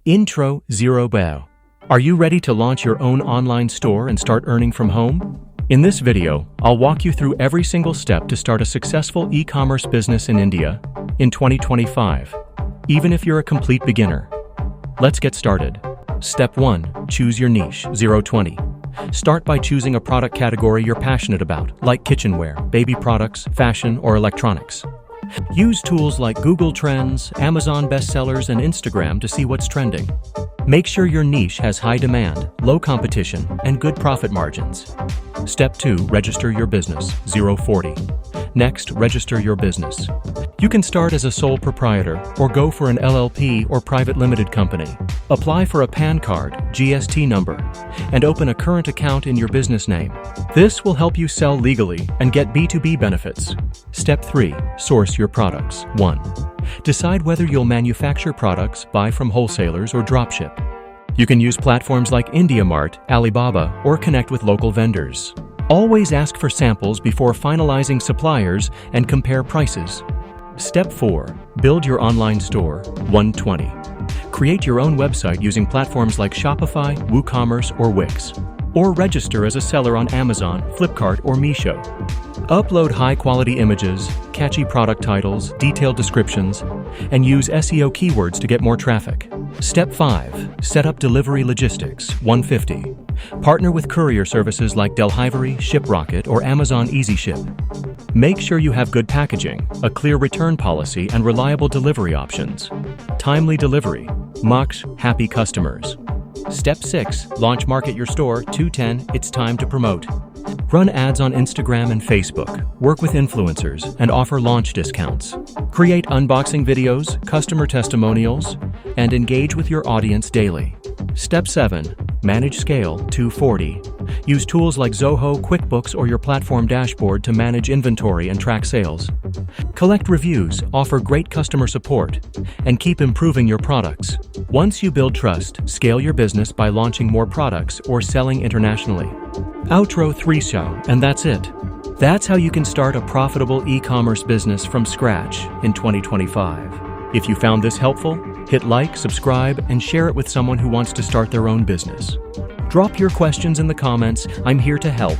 Intro Zero Bow. Are you ready to launch your own online store and start earning from home? In this video, I'll walk you through every single step to start a successful e-commerce business in India in 2025, even if you're a complete beginner. Let's get started. Step 1. Choose your niche, 020. Start by choosing a product category you're passionate about, like kitchenware, baby products, fashion, or electronics. Use tools like Google Trends, Amazon bestsellers, and Instagram to see what's trending. Make sure your niche has high demand, low competition, and good profit margins. Step 2. Register your business, 040. Next, register your business. You can start as a sole proprietor or go for an LLP or private limited company. Apply for a PAN card, GST number, and open a current account in your business name. This will help you sell legally and get B2B benefits. Step 3. Source your products. 1. Decide whether you'll manufacture products, buy from wholesalers, or dropship. You can use platforms like IndiaMart, Alibaba, or connect with local vendors. Always ask for samples before finalizing suppliers and compare prices. Step 4. Build your online store, 120. Create your own website using platforms like Shopify, WooCommerce, or Wix. Or register as a seller on Amazon, Flipkart, or Meesho. Upload high-quality images, catchy product titles, detailed descriptions, and use SEO keywords to get more traffic. Step 5. Set up delivery logistics, 150. Partner with courier services like Delhivery, ShipRocket, or Amazon EasyShip. Make sure you have good packaging, a clear return policy, and reliable delivery options. Timely delivery. Mocks happy customers. Step 6. Launch market your store, 210. It's time to promote. Run ads on Instagram and Facebook, work with influencers, and offer launch discounts. Create unboxing videos, customer testimonials, and engage with your audience daily. Step 7. Manage scale, 240. Use tools like Zoho, QuickBooks, or your platform dashboard to manage inventory and track sales. Collect reviews, offer great customer support, and keep improving your products. Once you build trust, scale your business by launching more products or selling internationally. Outro 3 show, and that's it. That's how you can start a profitable e-commerce business from scratch in 2025. If you found this helpful, hit like, subscribe, and share it with someone who wants to start their own business. Drop your questions in the comments. I'm here to help.